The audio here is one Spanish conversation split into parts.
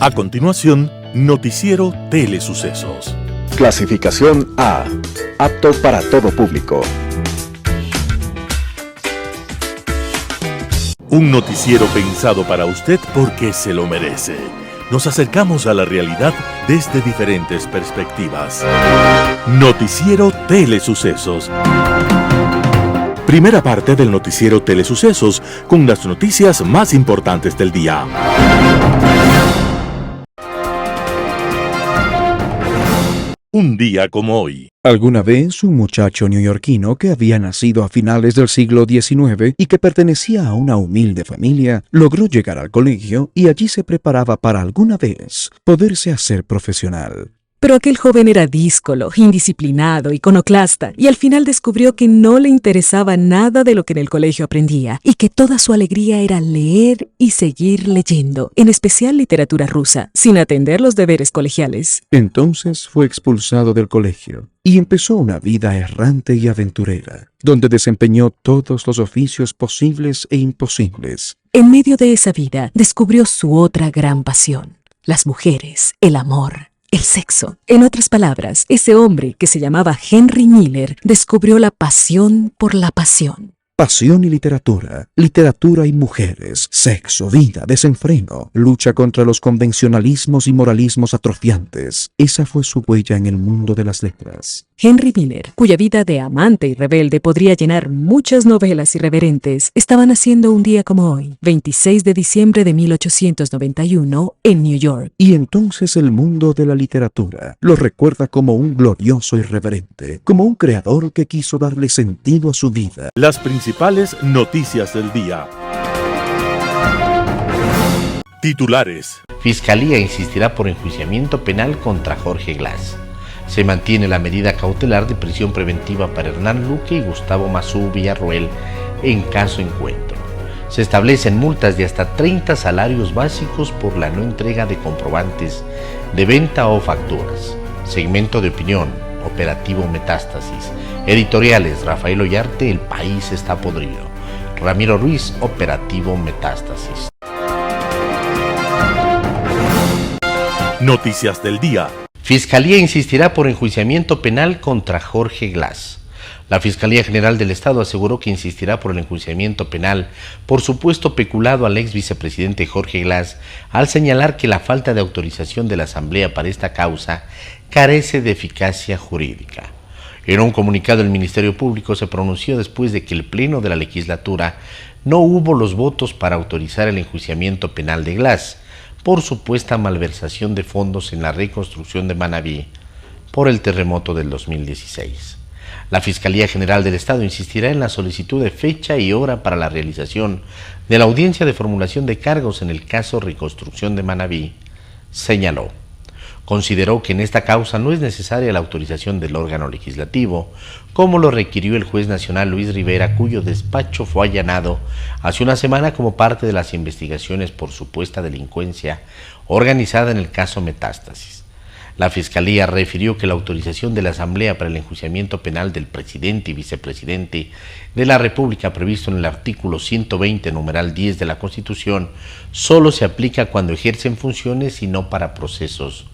A continuación, Noticiero Telesucesos. Clasificación A. Apto para todo público. Un noticiero pensado para usted porque se lo merece. Nos acercamos a la realidad desde diferentes perspectivas. Noticiero Telesucesos. Primera parte del Noticiero Telesucesos con las noticias más importantes del día. Un día como hoy. Alguna vez un muchacho neoyorquino que había nacido a finales del siglo XIX y que pertenecía a una humilde familia, logró llegar al colegio y allí se preparaba para alguna vez poderse hacer profesional. Pero aquel joven era díscolo, indisciplinado, iconoclasta, y al final descubrió que no le interesaba nada de lo que en el colegio aprendía, y que toda su alegría era leer y seguir leyendo, en especial literatura rusa, sin atender los deberes colegiales. Entonces fue expulsado del colegio y empezó una vida errante y aventurera, donde desempeñó todos los oficios posibles e imposibles. En medio de esa vida descubrió su otra gran pasión: las mujeres, el amor, el sexo. En otras palabras, ese hombre, que se llamaba Henry Miller, descubrió la pasión por la pasión. Pasión y literatura, literatura y mujeres, sexo, vida, desenfreno, lucha contra los convencionalismos y moralismos atrofiantes. Esa fue su huella en el mundo de las letras. Henry Miller, cuya vida de amante y rebelde podría llenar muchas novelas irreverentes, estaba naciendo un día como hoy, 26 de diciembre de 1891, en New York. Y entonces el mundo de la literatura lo recuerda como un glorioso irreverente, como un creador que quiso darle sentido a su vida. Las principales noticias del día. Titulares. Fiscalía insistirá por enjuiciamiento penal contra Jorge Glass. Se mantiene la medida cautelar de prisión preventiva para Hernán Luque y Gustavo Masú Villarroel en caso Encuentro. Se establecen multas de hasta 30 salarios básicos por la no entrega de comprobantes de venta o facturas. Segmento de opinión, operativo Metástasis. Editoriales: Rafael Ollarte, El país está podrido. Ramiro Ruiz, operativo Metástasis. Noticias del día. Fiscalía insistirá por enjuiciamiento penal contra Jorge Glass. La Fiscalía General del Estado aseguró que insistirá por el enjuiciamiento penal por supuesto peculado al ex vicepresidente Jorge Glass, al señalar que la falta de autorización de la Asamblea para esta causa carece de eficacia jurídica. En un comunicado, el Ministerio Público se pronunció después de que el Pleno de la Legislatura no hubo los votos para autorizar el enjuiciamiento penal de Glass por supuesta malversación de fondos en la reconstrucción de Manabí por el terremoto del 2016. La Fiscalía General del Estado insistirá en la solicitud de fecha y hora para la realización de la audiencia de formulación de cargos en el caso Reconstrucción de Manabí, señaló. Consideró que en esta causa no es necesaria la autorización del órgano legislativo, como lo requirió el juez nacional Luis Rivera, cuyo despacho fue allanado hace una semana como parte de las investigaciones por supuesta delincuencia organizada en el caso Metástasis. La Fiscalía refirió que la autorización de la Asamblea para el enjuiciamiento penal del presidente y vicepresidente de la República previsto en el artículo 120, numeral 10 de la Constitución, solo se aplica cuando ejercen funciones y no para procesos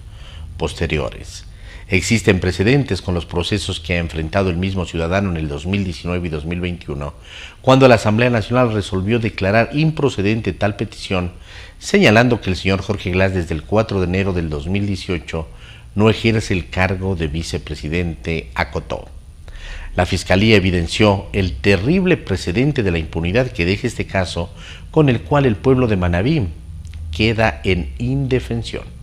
posteriores. Existen precedentes con los procesos que ha enfrentado el mismo ciudadano en el 2019 y 2021, cuando la Asamblea Nacional resolvió declarar improcedente tal petición, señalando que el señor Jorge Glass desde el 4 de enero del 2018 no ejerce el cargo de vicepresidente, acotó. La Fiscalía evidenció el terrible precedente de la impunidad que deja este caso, con el cual el pueblo de Manabí queda en indefensión.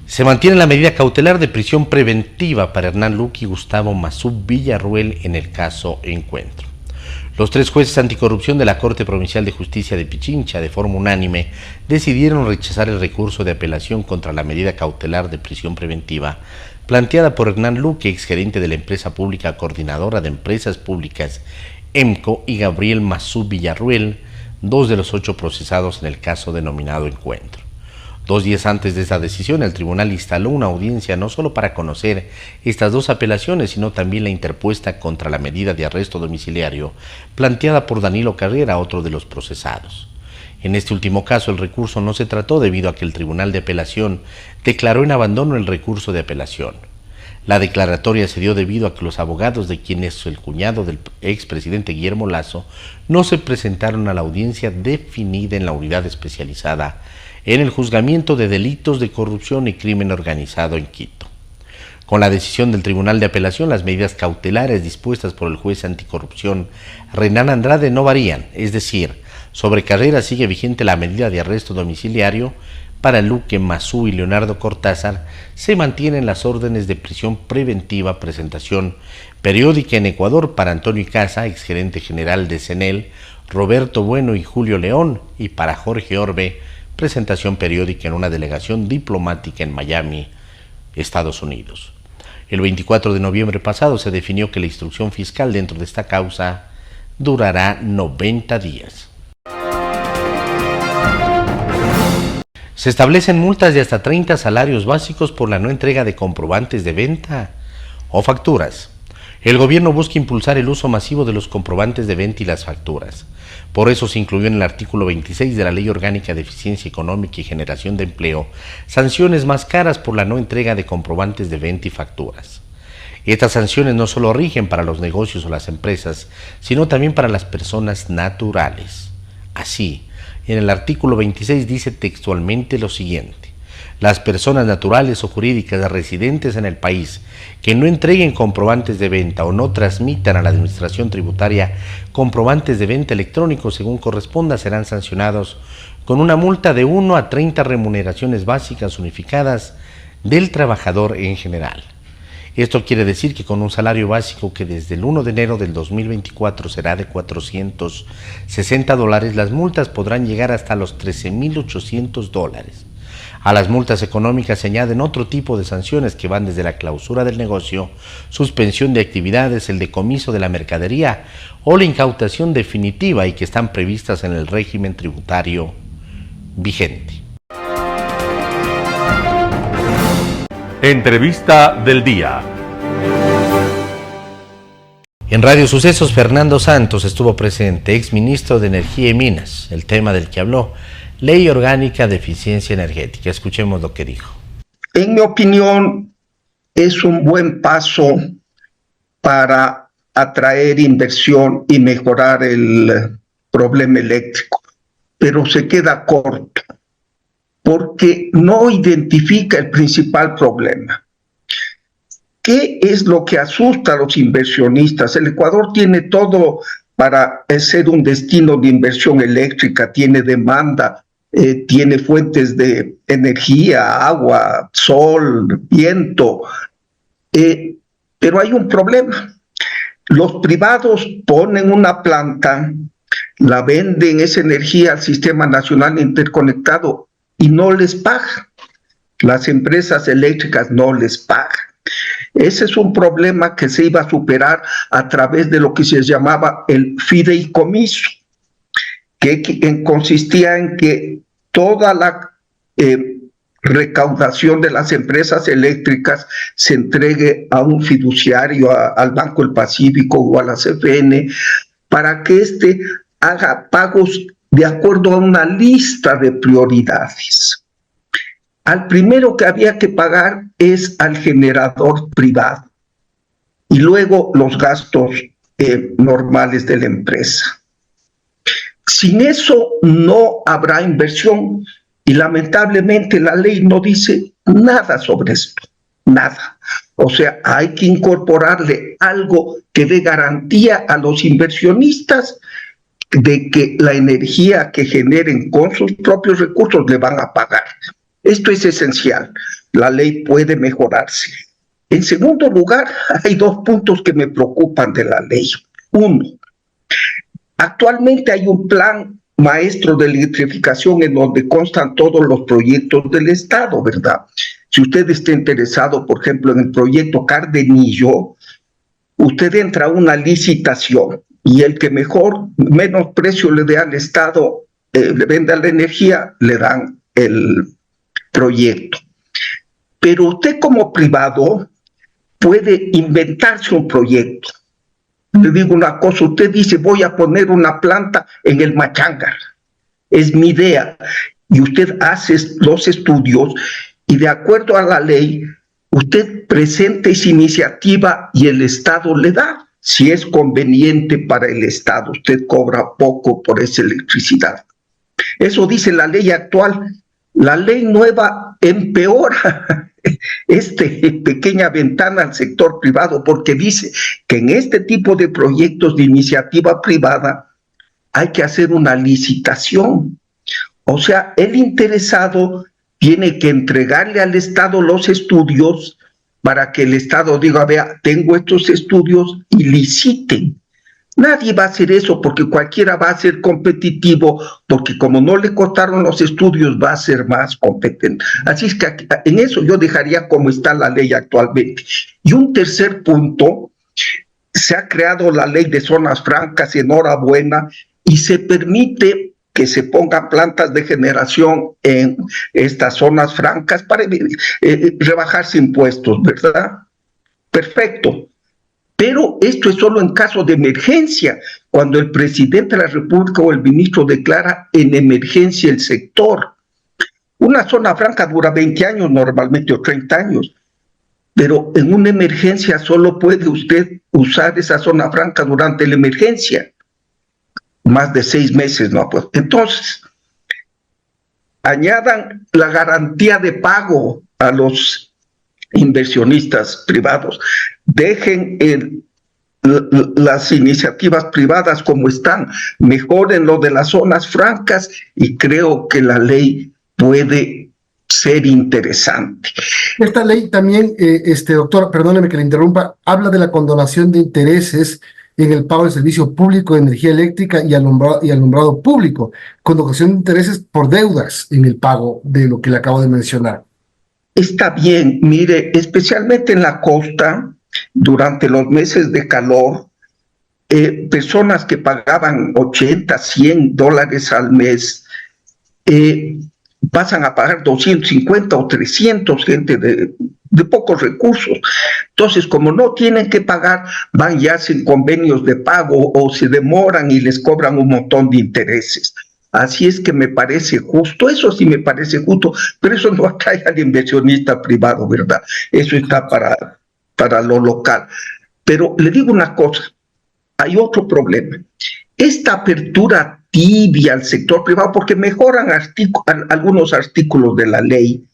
Se mantiene la medida cautelar de prisión preventiva para Hernán Luque y Gustavo Masú Villarroel en el caso Encuentro. Los 3 jueces anticorrupción de la Corte Provincial de Justicia de Pichincha, de forma unánime, decidieron rechazar el recurso de apelación contra la medida cautelar de prisión preventiva planteada por Hernán Luque, exgerente de la empresa pública Coordinadora de Empresas Públicas, EMCO, y Gabriel Masú Villarroel, 2 de los 8 procesados en el caso denominado Encuentro. 2 días antes de esta decisión, el tribunal instaló una audiencia no solo para conocer estas 2 apelaciones, sino también la interpuesta contra la medida de arresto domiciliario planteada por Danilo Carrera, otro de los procesados. En este último caso, el recurso no se trató debido a que el Tribunal de Apelación declaró en abandono el recurso de apelación. La declaratoria se dio debido a que los abogados de quien es el cuñado del expresidente Guillermo Lasso no se presentaron a la audiencia definida en la unidad especializada en el juzgamiento de delitos de corrupción y crimen organizado en Quito. Con la decisión del Tribunal de Apelación, las medidas cautelares dispuestas por el juez anticorrupción Renan Andrade no varían, es decir, sobre Carrera sigue vigente la medida de arresto domiciliario. Para Luque Mazú y Leonardo Cortázar se mantienen las órdenes de prisión preventiva, presentación periódica en Ecuador para Antonio Icaza, exgerente general de CENEL, Roberto Bueno y Julio León, y para Jorge Orbe, presentación periódica en una delegación diplomática en Miami, Estados Unidos. El 24 de noviembre pasado se definió que la instrucción fiscal dentro de esta causa durará 90 días. Se establecen multas de hasta 30 salarios básicos por la no entrega de comprobantes de venta o facturas. El gobierno busca impulsar el uso masivo de los comprobantes de venta y las facturas. Por eso se incluyó en el artículo 26 de la Ley Orgánica de Eficiencia Económica y Generación de Empleo sanciones más caras por la no entrega de comprobantes de venta y facturas. Estas sanciones no solo rigen para los negocios o las empresas, sino también para las personas naturales. Así, en el artículo 26 dice textualmente lo siguiente: las personas naturales o jurídicas residentes en el país que no entreguen comprobantes de venta o no transmitan a la administración tributaria comprobantes de venta electrónicos según corresponda serán sancionados con una multa de 1 a 30 remuneraciones básicas unificadas del trabajador en general. Esto quiere decir que con un salario básico que desde el 1 de enero del 2024 será de $460, las multas podrán llegar hasta los $13,800. A las multas económicas se añaden otro tipo de sanciones que van desde la clausura del negocio, suspensión de actividades, el decomiso de la mercadería o la incautación definitiva y que están previstas en el régimen tributario vigente. Entrevista del día. En Radio Sucesos, Fernando Santos estuvo presente, exministro de Energía y Minas. El tema del que habló: Ley Orgánica de Eficiencia Energética. Escuchemos lo que dijo. En mi opinión, es un buen paso para atraer inversión y mejorar el problema eléctrico, pero se queda corto, porque no identifica el principal problema. ¿Qué es lo que asusta a los inversionistas? El Ecuador tiene todo para ser un destino de inversión eléctrica, tiene demanda, tiene fuentes de energía, agua, sol, viento, pero hay un problema. Los privados ponen una planta, la venden esa energía al Sistema Nacional Interconectado y no les pagan. Las empresas eléctricas no les pagan. Ese es un problema que se iba a superar a través de lo que se llamaba el fideicomiso, que consistía en que toda la recaudación de las empresas eléctricas se entregue a un fiduciario, al Banco del Pacífico o a la CFN, para que éste haga pagos de acuerdo a una lista de prioridades. Al primero que había que pagar es al generador privado y luego los gastos normales de la empresa. Sin eso no habrá inversión y lamentablemente la ley no dice nada sobre esto, nada. O sea, hay que incorporarle algo que dé garantía a los inversionistas de que la energía que generen con sus propios recursos le van a pagar. Esto es esencial. La ley puede mejorarse. En segundo lugar, hay dos puntos que me preocupan de la ley. Uno, actualmente hay un plan maestro de electrificación en donde constan todos los proyectos del Estado, ¿verdad? Si usted está interesado, por ejemplo, en el proyecto Cardenillo, usted entra a una licitación y el que menos precio le dé al Estado, le venda la energía, le dan el proyecto. Pero usted como privado puede inventarse un proyecto. Le digo una cosa, usted dice voy a poner una planta en el Machangar. es mi idea, y usted hace los estudios, y de acuerdo a la ley, usted presenta esa iniciativa y el Estado le da. Si es conveniente para el Estado, usted cobra poco por esa electricidad. Eso dice la ley actual. La ley nueva empeora esta pequeña ventana al sector privado, porque dice que en este tipo de proyectos de iniciativa privada hay que hacer una licitación. O sea, el interesado tiene que entregarle al Estado los estudios para que el Estado diga, vea, tengo estos estudios y liciten. Nadie va a hacer eso porque cualquiera va a ser competitivo, porque como no le costaron los estudios va a ser más competente. Así es que en eso yo dejaría como está la ley actualmente. Y un tercer punto, se ha creado la ley de zonas francas, enhorabuena, y se permite que se pongan plantas de generación en estas zonas francas para rebajarse impuestos, ¿verdad? Perfecto. Pero esto es solo en caso de emergencia, cuando el presidente de la República o el ministro declara en emergencia el sector. Una zona franca dura 20 años normalmente o 30 años, pero en una emergencia solo puede usted usar esa zona franca durante la emergencia. Más de 6 meses, ¿no? Pues, entonces, añadan la garantía de pago a los inversionistas privados. Dejen las iniciativas privadas como están, mejoren lo de las zonas francas y creo que la ley puede ser interesante. Esta ley también, doctor, perdóneme que le interrumpa, habla de la condonación de intereses en el pago del servicio público de energía eléctrica y alumbrado público, condonación de intereses por deudas en el pago de lo que le acabo de mencionar. Está bien, mire, especialmente en la costa, durante los meses de calor, personas que pagaban $80, $100 al mes, pasan a pagar 250 o 300, gente de pocos recursos. Entonces, como no tienen que pagar, van y hacen convenios de pago o se demoran y les cobran un montón de intereses. Así es que me parece justo, eso sí me parece justo, pero eso no atrae al inversionista privado, ¿verdad? Eso está para lo local. Pero le digo una cosa, hay otro problema. Esta apertura tibia al sector privado, porque mejoran algunos artículos de la ley,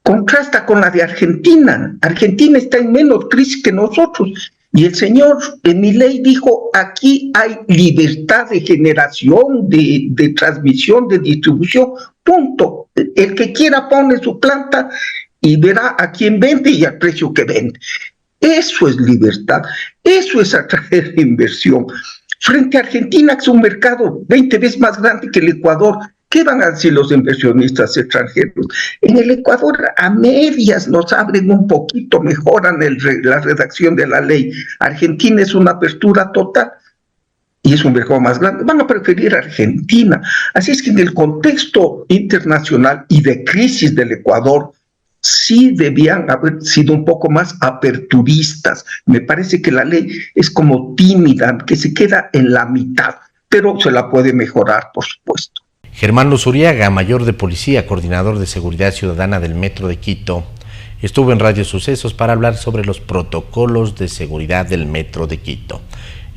contrasta con la de Argentina. Argentina está en menos crisis que nosotros. Y el señor Milei dijo, aquí hay libertad de generación, de transmisión, de distribución, punto. El que quiera pone su planta y verá a quién vende y al precio que vende. Eso es libertad, eso es atraer inversión. Frente a Argentina, que es un mercado 20 veces más grande que el Ecuador, ¿qué van a decir los inversionistas extranjeros? En el Ecuador a medias nos abren un poquito, mejoran la redacción de la ley. Argentina es una apertura total y es un mercado más grande. Van a preferir Argentina. Así es que en el contexto internacional y de crisis del Ecuador, sí debían haber sido un poco más aperturistas. Me parece que la ley es como tímida, que se queda en la mitad, pero se la puede mejorar, por supuesto. Germán Luzuriaga, mayor de policía, coordinador de seguridad ciudadana del Metro de Quito, estuvo en Radio Sucesos para hablar sobre los protocolos de seguridad del Metro de Quito.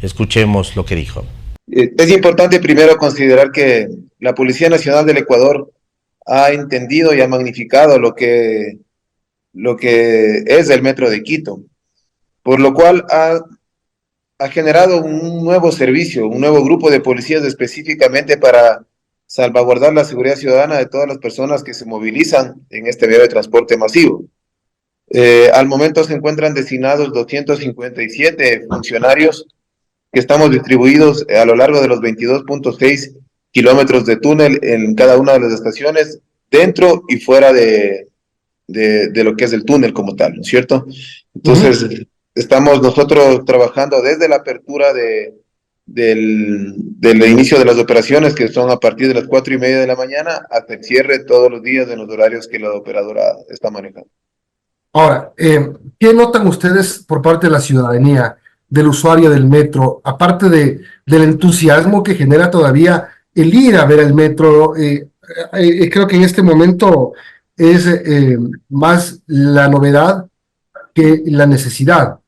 Escuchemos lo que dijo. Es importante primero considerar que la Policía Nacional del Ecuador ha entendido y ha magnificado lo que es el Metro de Quito, por lo cual ha generado un nuevo servicio, un nuevo grupo de policías específicamente para salvaguardar la seguridad ciudadana de todas las personas que se movilizan en este medio de transporte masivo. Al momento se encuentran designados 257 funcionarios que estamos distribuidos a lo largo de los 22.6 kilómetros de túnel en cada una de las estaciones, dentro y fuera de lo que es el túnel como tal, ¿no es cierto? Entonces, estamos nosotros trabajando desde la apertura del inicio de las operaciones, que son a partir de las 4:30 de la mañana, hasta el cierre todos los días en los horarios que la operadora está manejando. Ahora, ¿qué notan ustedes por parte de la ciudadanía, del usuario del metro, aparte del entusiasmo que genera todavía el ir a ver el metro. Creo que en este momento es más la novedad que la necesidad.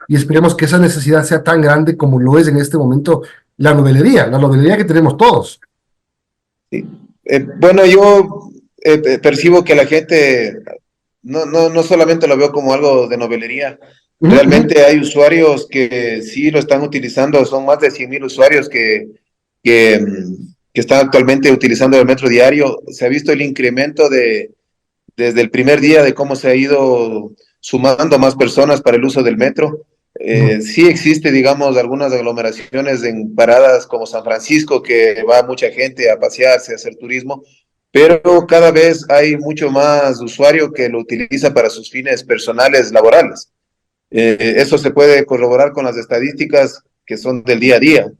Y esperemos que esa necesidad sea tan grande como lo es en este momento la novelería que tenemos todos. Sí. Bueno, yo percibo que la gente no solamente lo veo como algo de novelería. Realmente hay usuarios que sí lo están utilizando, son más de 100,000 usuarios que están actualmente utilizando el metro diario. Se ha visto el incremento desde el primer día de cómo se ha ido sumando más personas para el uso del metro. Sí existe, digamos, algunas aglomeraciones en paradas como San Francisco, que va mucha gente a pasearse, a hacer turismo, pero cada vez hay mucho más usuario que lo utiliza para sus fines personales laborales. Eso se puede corroborar con las estadísticas que son del día a día.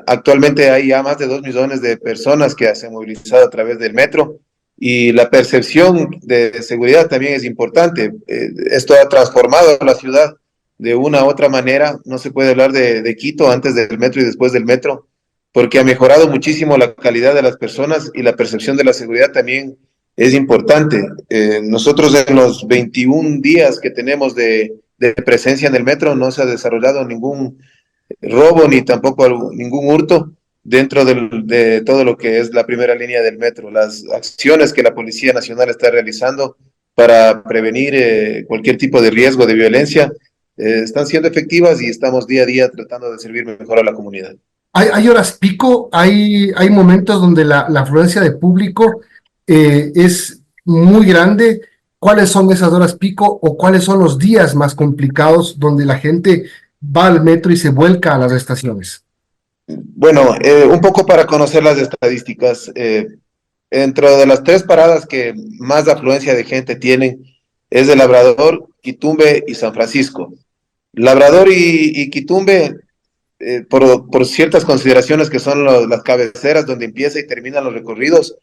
Actualmente hay ya más de 2 millones de personas que se han movilizado a través del metro, y la percepción de seguridad también es importante. Esto ha transformado la ciudad de una u otra manera. No se puede hablar de Quito antes del metro y después del metro, porque ha mejorado muchísimo la calidad de las personas, y la percepción de la seguridad también es importante. Nosotros en los 21 días que tenemos de presencia en el metro no se ha desarrollado ningún robo ni tampoco ningún hurto dentro de todo lo que es la primera línea del metro. Las acciones que la Policía Nacional está realizando para prevenir cualquier tipo de riesgo de violencia están siendo efectivas, y estamos día a día tratando de servir mejor a la comunidad. Hay horas pico, hay momentos donde la afluencia de público es muy grande. ¿Cuáles son esas horas pico o cuáles son los días más complicados donde la gente va al metro y se vuelca a las estaciones? Bueno, un poco para conocer las estadísticas. Dentro de las 3 paradas que más afluencia de gente tienen es de Labrador, Quitumbe y San Francisco. Labrador y Quitumbe, por ciertas consideraciones que son las cabeceras donde empieza y terminan los recorridos.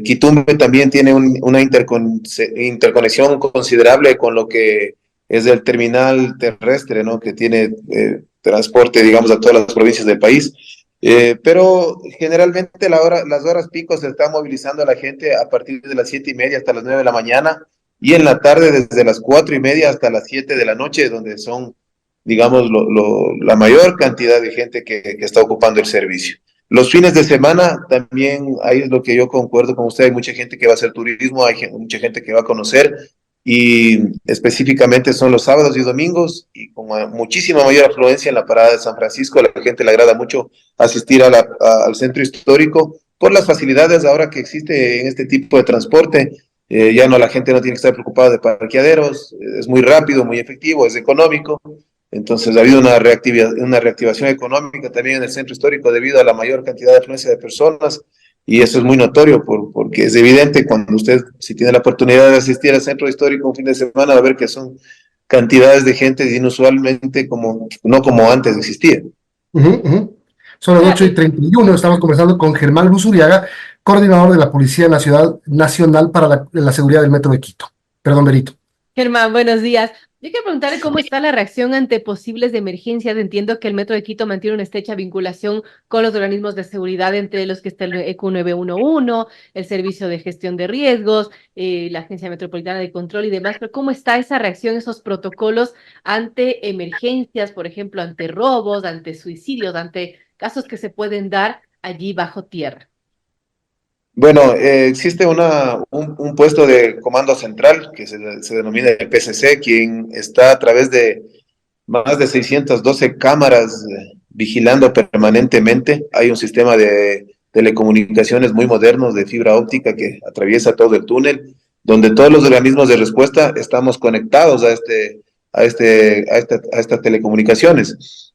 Quitumbe también tiene una interconexión considerable con lo que es el terminal terrestre, ¿no? Que tiene transporte, digamos, a todas las provincias del país. Pero generalmente las horas pico se está movilizando la gente a partir de las 7:30 hasta las 9 de la mañana, y en la tarde desde las 4:30 hasta las 7 de la noche, donde son, digamos, la mayor cantidad de gente que está ocupando el servicio. Los fines de semana también, ahí es lo que yo concuerdo con usted, hay mucha gente que va a hacer turismo, hay mucha gente que va a conocer, y específicamente son los sábados y domingos, y con muchísima mayor afluencia en la parada de San Francisco. A la gente le agrada mucho asistir al centro histórico por las facilidades ahora que existe en este tipo de transporte. Ya no, la gente no tiene que estar preocupada de parqueaderos, es muy rápido, muy efectivo, es económico. Entonces ha habido una reactivación económica también en el centro histórico debido a la mayor cantidad de afluencia de personas, y eso es muy notorio porque es evidente cuando usted, si tiene la oportunidad de asistir al centro histórico un fin de semana, va a ver que son cantidades de gente inusualmente no como antes existía. Son las 8:31, estamos conversando con Germán Luzuriaga, coordinador de la Policía Nacional para la Seguridad del Metro de Quito. Perdón, Berito. Germán, buenos días. Yo quiero preguntarle cómo está la reacción ante posibles emergencias. Entiendo que el Metro de Quito mantiene una estrecha vinculación con los organismos de seguridad, entre los que está el EQ 911, el Servicio de Gestión de Riesgos, la Agencia Metropolitana de Control y demás. Pero ¿cómo está esa reacción, esos protocolos ante emergencias, por ejemplo, ante robos, ante suicidios, ante casos que se pueden dar allí bajo tierra? Bueno, existe un puesto de comando central que se denomina el PCC, quien está a través de más de 612 cámaras vigilando permanentemente. Hay un sistema de telecomunicaciones muy moderno de fibra óptica que atraviesa todo el túnel, donde todos los organismos de respuesta estamos conectados a estas telecomunicaciones.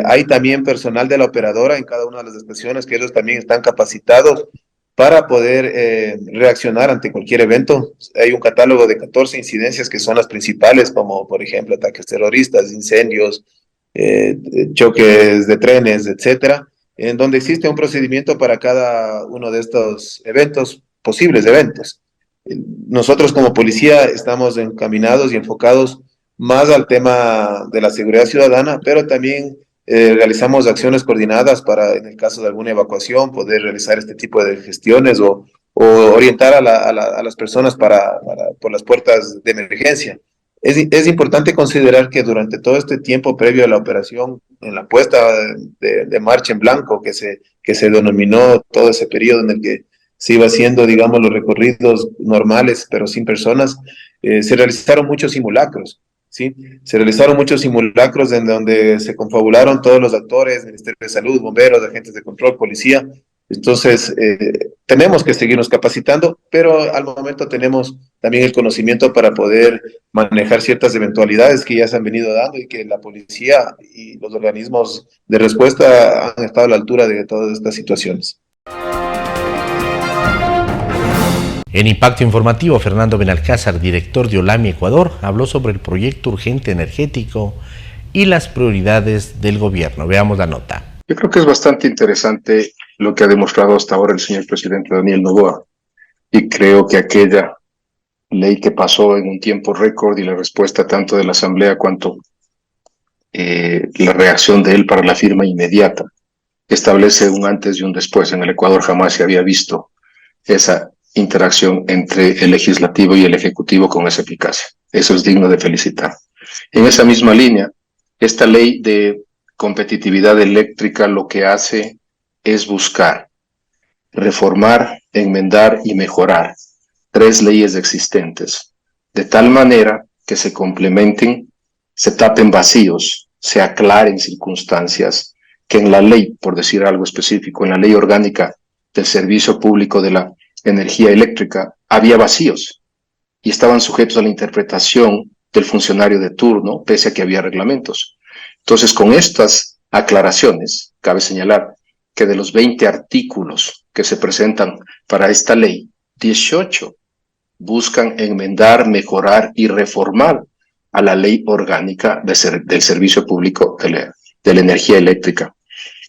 Hay también personal de la operadora en cada una de las estaciones, que ellos también están capacitados para poder reaccionar ante cualquier evento. Hay un catálogo de 14 incidencias que son las principales, como por ejemplo ataques terroristas, incendios, choques de trenes, etcétera, en donde existe un procedimiento para cada uno de estos eventos, posibles eventos. Nosotros como policía estamos encaminados y enfocados más al tema de la seguridad ciudadana, pero también realizamos acciones coordinadas para, en el caso de alguna evacuación, poder realizar este tipo de gestiones o orientar a las personas por las puertas de emergencia. Es importante considerar que durante todo este tiempo previo a la operación, en la puesta de marcha en blanco, que se denominó todo ese periodo en el que se iba haciendo, digamos, los recorridos normales, pero sin personas, se realizaron muchos simulacros, ¿sí? Se realizaron muchos simulacros en donde se confabularon todos los actores, Ministerio de Salud, bomberos, agentes de control, policía. Entonces, tenemos que seguirnos capacitando, pero al momento tenemos también el conocimiento para poder manejar ciertas eventualidades que ya se han venido dando y que la policía y los organismos de respuesta han estado a la altura de todas estas situaciones. En Impacto Informativo, Fernando Benalcázar, director de Olami Ecuador, habló sobre el proyecto urgente energético y las prioridades del gobierno. Veamos la nota. Yo creo que es bastante interesante lo que ha demostrado hasta ahora el señor presidente Daniel Noboa, y creo que aquella ley que pasó en un tiempo récord y la respuesta tanto de la Asamblea cuanto la reacción de él para la firma inmediata establece un antes y un después. En el Ecuador jamás se había visto esa interacción entre el legislativo y el ejecutivo con esa eficacia. Eso es digno de felicitar. En esa misma línea, esta ley de competitividad eléctrica lo que hace es buscar, reformar, enmendar y mejorar 3 leyes existentes, de tal manera que se complementen, se tapen vacíos, se aclaren circunstancias que en la ley, por decir algo específico, en la ley orgánica del Servicio Público de la Energía Eléctrica, había vacíos y estaban sujetos a la interpretación del funcionario de turno, pese a que había reglamentos. Entonces, con estas aclaraciones, cabe señalar que de los 20 artículos que se presentan para esta ley, 18 buscan enmendar, mejorar y reformar a la ley orgánica del Servicio Público de la Energía Eléctrica.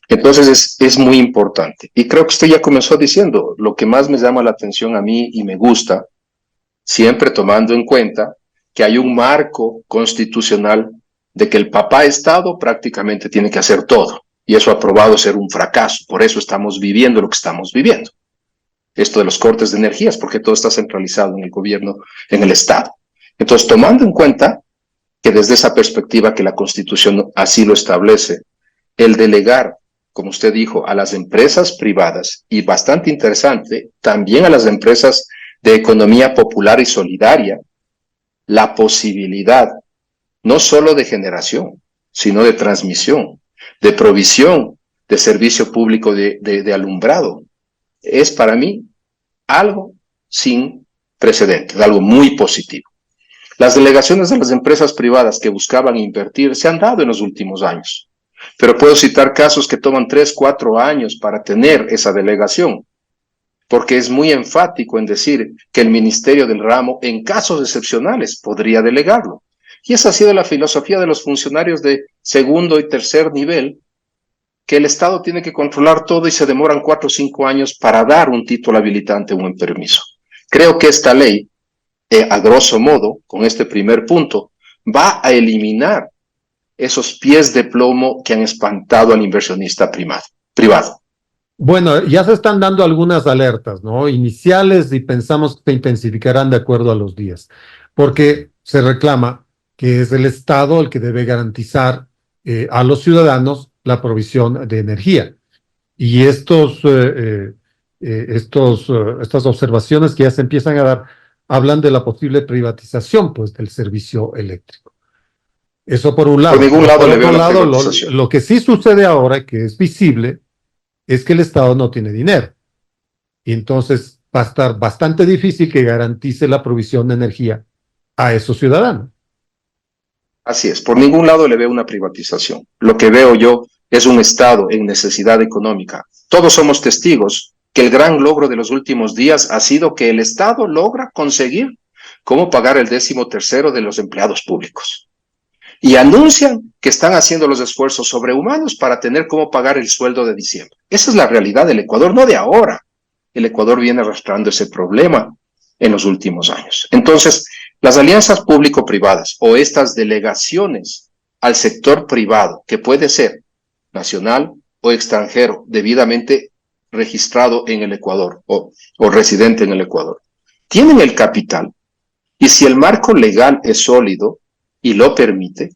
Entonces es muy importante. Y creo que usted ya comenzó diciendo, lo que más me llama la atención a mí y me gusta, siempre tomando en cuenta que hay un marco constitucional de que el papá Estado prácticamente tiene que hacer todo. Y eso ha probado ser un fracaso. Por eso estamos viviendo lo que estamos viviendo. Esto de los cortes de energías, porque todo está centralizado en el gobierno, en el Estado. Entonces, tomando en cuenta que desde esa perspectiva que la Constitución así lo establece, el delegar, como usted dijo, a las empresas privadas, y bastante interesante, también a las empresas de economía popular y solidaria, la posibilidad no solo de generación, sino de transmisión, de provisión de servicio público de alumbrado, es para mí algo sin precedentes, algo muy positivo. Las delegaciones de las empresas privadas que buscaban invertir se han dado en los últimos años, pero puedo citar casos que toman 3, 4 años para tener esa delegación, porque es muy enfático en decir que el Ministerio del Ramo, en casos excepcionales, podría delegarlo. Y esa ha sido la filosofía de los funcionarios de segundo y tercer nivel, que el Estado tiene que controlar todo y se demoran 4 o 5 años para dar un título habilitante o un permiso. Creo que esta ley, a grosso modo, con este primer punto, va a eliminar esos pies de plomo que han espantado al inversionista privado. Bueno, ya se están dando algunas alertas, ¿no? Iniciales, y pensamos que se intensificarán de acuerdo a los días, porque se reclama que es el Estado el que debe garantizar a los ciudadanos la provisión de energía. Y estas observaciones que ya se empiezan a dar hablan de la posible privatización, pues, del servicio eléctrico. Eso por un lado. Por ningún lado le veo la lado, privatización. lo que sí sucede ahora, que es visible, es que el Estado no tiene dinero. Y entonces va a estar bastante difícil que garantice la provisión de energía a esos ciudadanos. Así es, por ningún lado le veo una privatización. Lo que veo yo es un Estado en necesidad económica. Todos somos testigos que el gran logro de los últimos días ha sido que el Estado logra conseguir cómo pagar el 13º de los empleados públicos. Y anuncian que están haciendo los esfuerzos sobrehumanos para tener cómo pagar el sueldo de diciembre. Esa es la realidad del Ecuador, no de ahora. El Ecuador viene arrastrando ese problema en los últimos años. Entonces, las alianzas público-privadas o estas delegaciones al sector privado, que puede ser nacional o extranjero debidamente registrado en el Ecuador o residente en el Ecuador. Tienen el capital y si el marco legal es sólido y lo permite,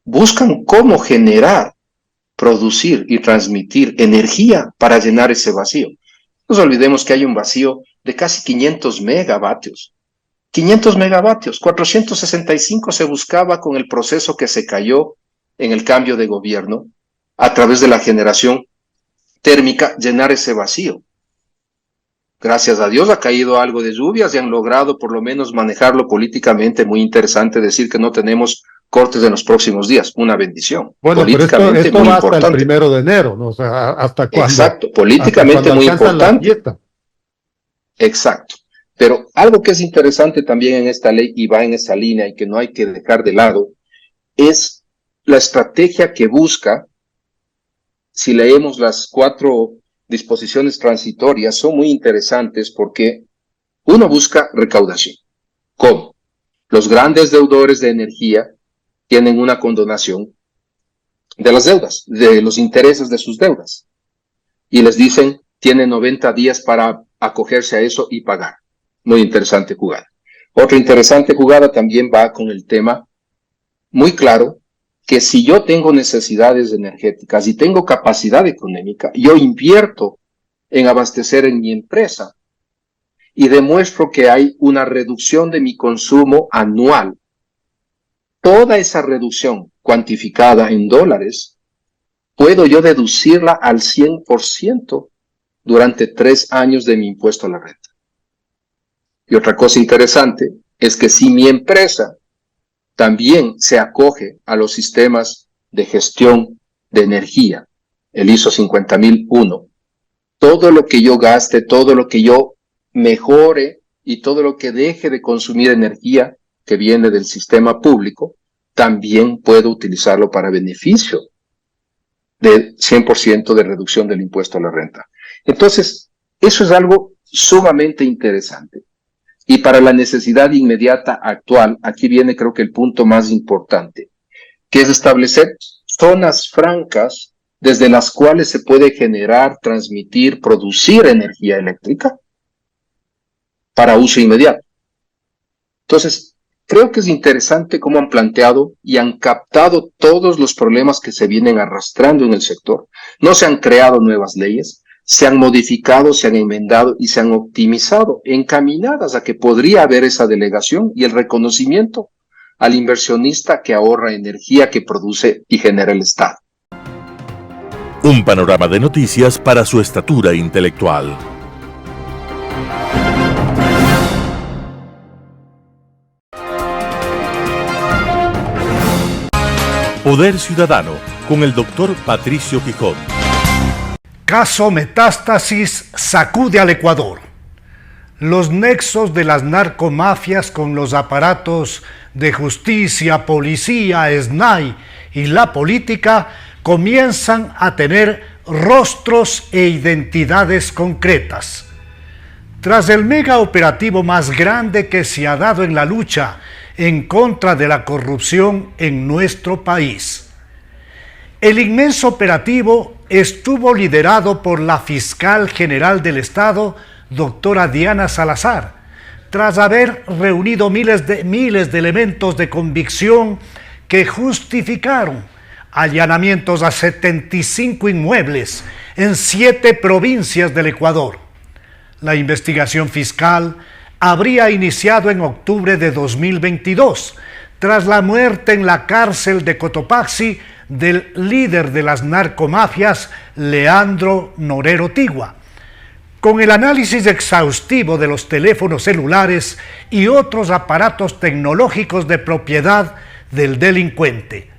buscan cómo generar, producir y transmitir energía para llenar ese vacío. No nos olvidemos que hay un vacío de casi 500 megavatios. 500 megavatios, 465 se buscaba con el proceso que se cayó en el cambio de gobierno a través de la generación térmica, llenar ese vacío. Gracias a Dios ha caído algo de lluvias y han logrado por lo menos manejarlo políticamente. Muy interesante decir que no tenemos cortes en los próximos días, una bendición. Bueno, políticamente pero esto muy va hasta importante. el 1 de enero, ¿no? O sea, ¿hasta cuándo? Exacto, políticamente muy importante. Exacto. Pero algo que es interesante también en esta ley y va en esa línea y que no hay que dejar de lado es la estrategia que busca. Si leemos las 4 disposiciones transitorias, son muy interesantes porque uno busca recaudación. ¿Cómo? Los grandes deudores de energía tienen una condonación de las deudas, de los intereses de sus deudas. Y les dicen, tienen 90 días para acogerse a eso y pagar. Muy interesante jugada. Otra interesante jugada también va con el tema muy claro que si yo tengo necesidades energéticas y tengo capacidad económica, yo invierto en abastecer en mi empresa y demuestro que hay una reducción de mi consumo anual. Toda esa reducción cuantificada en dólares, puedo yo deducirla al 100% durante 3 años de mi impuesto a la renta. Y otra cosa interesante es que si mi empresa también se acoge a los sistemas de gestión de energía, el ISO 50001, todo lo que yo gaste, todo lo que yo mejore y todo lo que deje de consumir energía que viene del sistema público, también puedo utilizarlo para beneficio de 100% de reducción del impuesto a la renta. Entonces, eso es algo sumamente interesante. Y para la necesidad inmediata actual, aquí viene creo que el punto más importante, que es establecer zonas francas desde las cuales se puede generar, transmitir, producir energía eléctrica para uso inmediato. Entonces, creo que es interesante cómo han planteado y han captado todos los problemas que se vienen arrastrando en el sector. No se han creado nuevas leyes, se han modificado, se han enmendado y se han optimizado, encaminadas a que podría haber esa delegación y el reconocimiento al inversionista que ahorra energía que produce y genera el Estado. Un panorama de noticias para su estatura intelectual. Poder Ciudadano, con el doctor Patricio Quijón. Caso Metástasis sacude al Ecuador. Los nexos de las narcomafias con los aparatos de justicia, policía, SNAI y la política comienzan a tener rostros e identidades concretas. Tras el mega operativo más grande que se ha dado en la lucha en contra de la corrupción en nuestro país. El inmenso operativo estuvo liderado por la fiscal general del Estado, doctora Diana Salazar, tras haber reunido miles de elementos de convicción que justificaron allanamientos a 75 inmuebles en 7 provincias del Ecuador. La investigación fiscal habría iniciado en octubre de 2022, tras la muerte en la cárcel de Cotopaxi del líder de las narcomafias, Leandro Norero Tigua. Con el análisis exhaustivo de los teléfonos celulares y otros aparatos tecnológicos de propiedad del delincuente.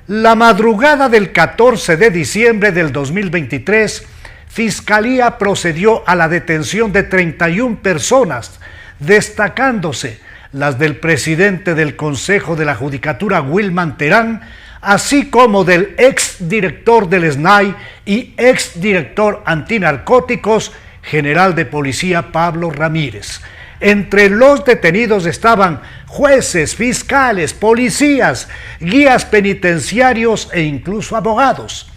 La madrugada del 14 de diciembre del 2023, Fiscalía procedió a la detención de 31 personas, destacándose las del presidente del Consejo de la Judicatura, Wilman Terán, así como del exdirector del SNAI y exdirector antinarcóticos, general de policía Pablo Ramírez. Entre los detenidos estaban jueces, fiscales, policías, guías penitenciarios e incluso abogados.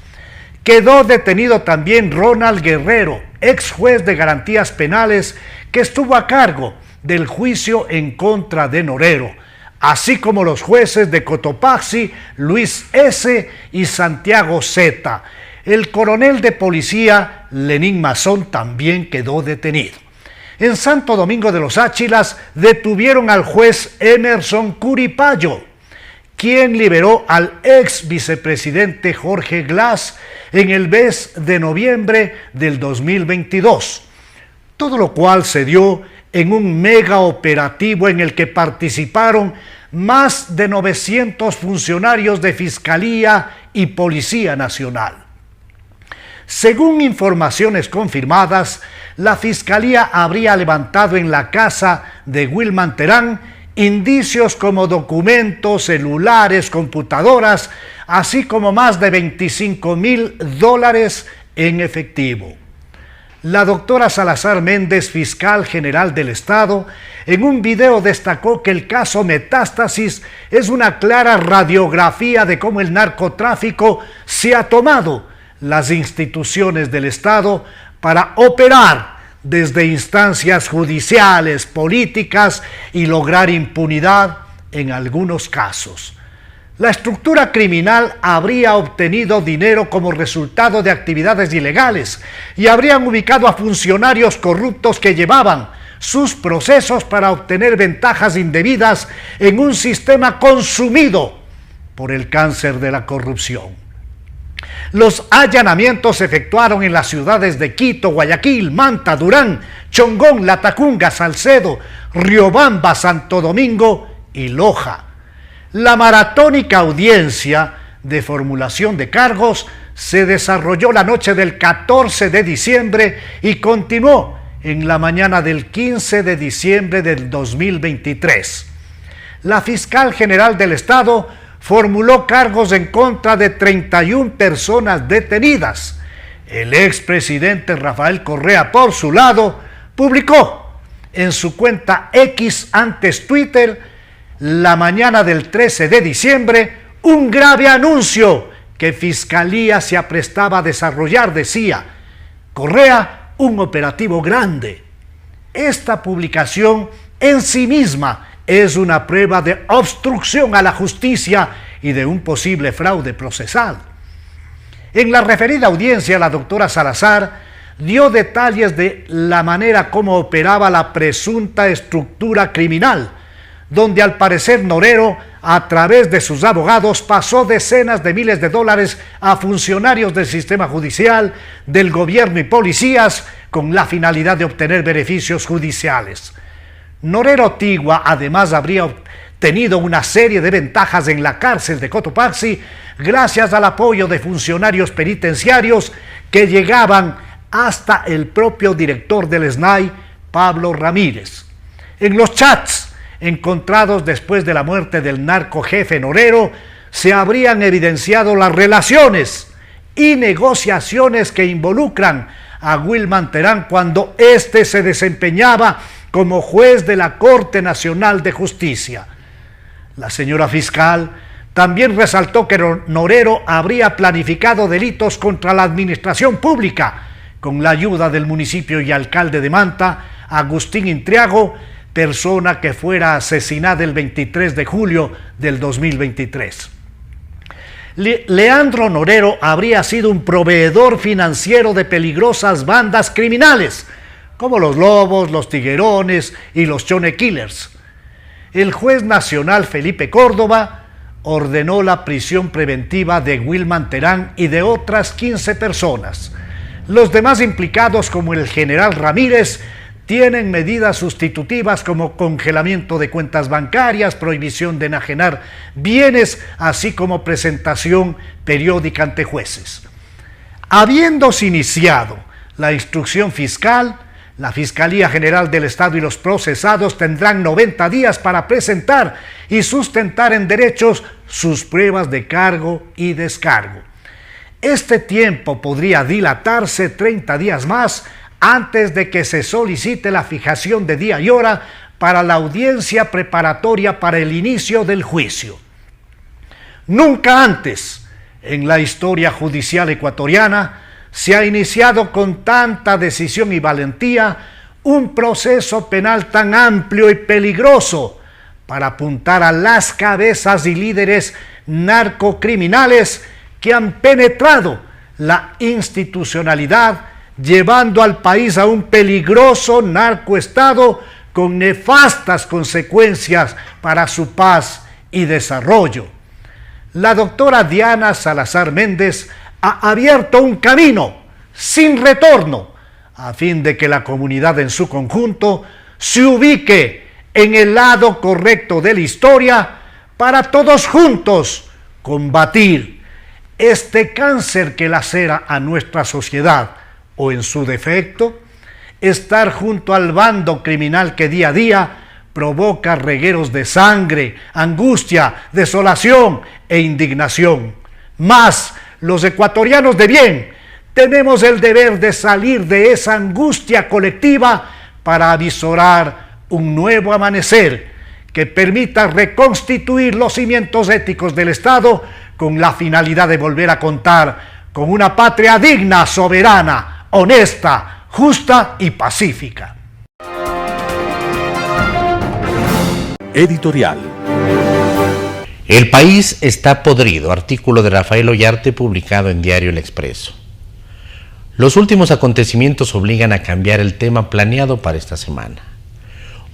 Quedó detenido también Ronald Guerrero, ex juez de garantías penales que estuvo a cargo del juicio en contra de Norero, así como los jueces de Cotopaxi, Luis S. y Santiago Z. El coronel de policía, Lenín Mazón, también quedó detenido. En Santo Domingo de los Áchilas detuvieron al juez Emerson Curipayo, quien liberó al ex vicepresidente Jorge Glass en el mes de noviembre del 2022. Todo lo cual se dio en un mega operativo en el que participaron más de 900 funcionarios de Fiscalía y Policía Nacional. Según informaciones confirmadas, la Fiscalía habría levantado en la casa de Wilman Terán indicios como documentos, celulares, computadoras, así como más de $25,000 en efectivo. La doctora Salazar Méndez, fiscal general del Estado, en un video destacó que el caso Metástasis es una clara radiografía de cómo el narcotráfico se ha tomado las instituciones del Estado para operar desde instancias judiciales, políticas y lograr impunidad en algunos casos. La estructura criminal habría obtenido dinero como resultado de actividades ilegales y habrían ubicado a funcionarios corruptos que llevaban sus procesos para obtener ventajas indebidas en un sistema consumido por el cáncer de la corrupción. Los allanamientos se efectuaron en las ciudades de Quito, Guayaquil, Manta, Durán, Chongón, Latacunga, Salcedo, Riobamba, Santo Domingo y Loja. La maratónica audiencia de formulación de cargos se desarrolló la noche del 14 de diciembre y continuó en la mañana del 15 de diciembre del 2023. La fiscal general del Estado formuló cargos en contra de 31 personas detenidas. El expresidente Rafael Correa, por su lado, publicó en su cuenta X, antes Twitter, la mañana del 13 de diciembre, un grave anuncio que Fiscalía se aprestaba a desarrollar. Decía: Correa, un operativo grande. Esta publicación en sí misma es una prueba de obstrucción a la justicia y de un posible fraude procesal. En la referida audiencia, la doctora Salazar dio detalles de la manera como operaba la presunta estructura criminal, donde al parecer Norero, a través de sus abogados, pasó decenas de miles de dólares a funcionarios del sistema judicial, del gobierno y policías, con la finalidad de obtener beneficios judiciales. Norero Tigua además habría obtenido una serie de ventajas en la cárcel de Cotopaxi gracias al apoyo de funcionarios penitenciarios que llegaban hasta el propio director del SNAI, Pablo Ramírez. En los chats encontrados después de la muerte del narcojefe Norero, se habrían evidenciado las relaciones y negociaciones que involucran a Wilman Terán cuando éste se desempeñaba como juez de la Corte Nacional de Justicia. La señora fiscal también resaltó que Norero habría planificado delitos contra la administración pública con la ayuda del municipio y alcalde de Manta, Agustín Intriago, persona que fuera asesinada el 23 de julio del 2023. Leandro Norero habría sido un proveedor financiero de peligrosas bandas criminales, como los Lobos, los Tiguerones y los Chone Killers. El juez nacional Felipe Córdoba ordenó la prisión preventiva de Wilman Terán y de otras 15 personas. Los demás implicados, como el general Ramírez, tienen medidas sustitutivas como congelamiento de cuentas bancarias, prohibición de enajenar bienes, así como presentación periódica ante jueces. Habiéndose iniciado la instrucción fiscal, la Fiscalía General del Estado y los procesados tendrán 90 días para presentar y sustentar en derechos sus pruebas de cargo y descargo. Este tiempo podría dilatarse 30 días más antes de que se solicite la fijación de día y hora para la audiencia preparatoria para el inicio del juicio. Nunca antes en la historia judicial ecuatoriana se ha iniciado con tanta decisión y valentía un proceso penal tan amplio y peligroso para apuntar a las cabezas y líderes narcocriminales que han penetrado la institucionalidad, llevando al país a un peligroso narcoestado con nefastas consecuencias para su paz y desarrollo. La doctora Diana Salazar Méndez ha abierto un camino sin retorno a fin de que la comunidad en su conjunto se ubique en el lado correcto de la historia para todos juntos combatir este cáncer que lacera a nuestra sociedad, o en su defecto, estar junto al bando criminal que día a día provoca regueros de sangre, angustia, desolación e indignación. Mas los ecuatorianos de bien tenemos el deber de salir de esa angustia colectiva para avisorar un nuevo amanecer que permita reconstituir los cimientos éticos del Estado con la finalidad de volver a contar con una patria digna, soberana, honesta, justa y pacífica. Editorial. El país está podrido, artículo de Rafael Ollarte publicado en Diario El Expreso. Los últimos acontecimientos obligan a cambiar el tema planeado para esta semana.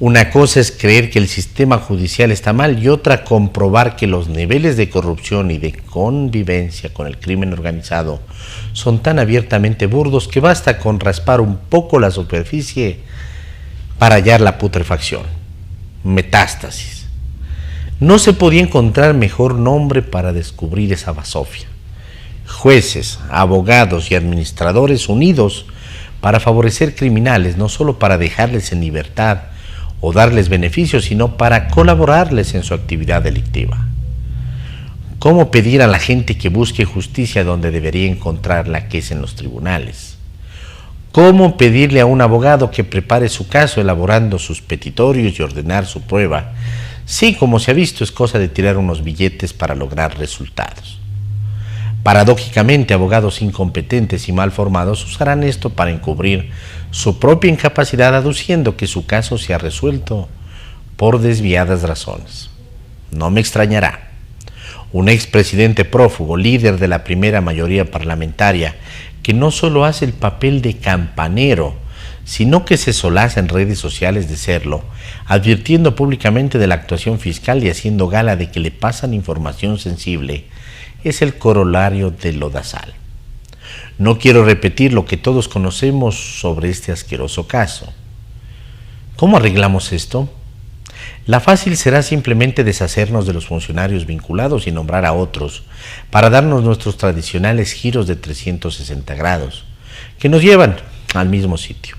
Una cosa es creer que el sistema judicial está mal y otra comprobar que los niveles de corrupción y de convivencia con el crimen organizado son tan abiertamente burdos que basta con raspar un poco la superficie para hallar la putrefacción. Metástasis. No se podía encontrar mejor nombre para descubrir esa basofia. Jueces, abogados y administradores unidos para favorecer criminales, no solo para dejarles en libertad o darles beneficios, sino para colaborarles en su actividad delictiva. ¿Cómo pedir a la gente que busque justicia donde debería encontrarla, que es en los tribunales? ¿Cómo pedirle a un abogado que prepare su caso elaborando sus petitorios y ordenar su prueba? Sí, como se ha visto, es cosa de tirar unos billetes para lograr resultados. Paradójicamente, abogados incompetentes y mal formados usarán esto para encubrir su propia incapacidad, aduciendo que su caso se ha resuelto por desviadas razones. No me extrañará. Un expresidente prófugo, líder de la primera mayoría parlamentaria, que no solo hace el papel de campanero, sino que se solaza en redes sociales de serlo, advirtiendo públicamente de la actuación fiscal y haciendo gala de que le pasan información sensible, es el corolario del lodazal. No quiero repetir lo que todos conocemos sobre este asqueroso caso. ¿Cómo arreglamos esto? La fácil será simplemente deshacernos de los funcionarios vinculados y nombrar a otros para darnos nuestros tradicionales giros de 360 grados, que nos llevan al mismo sitio.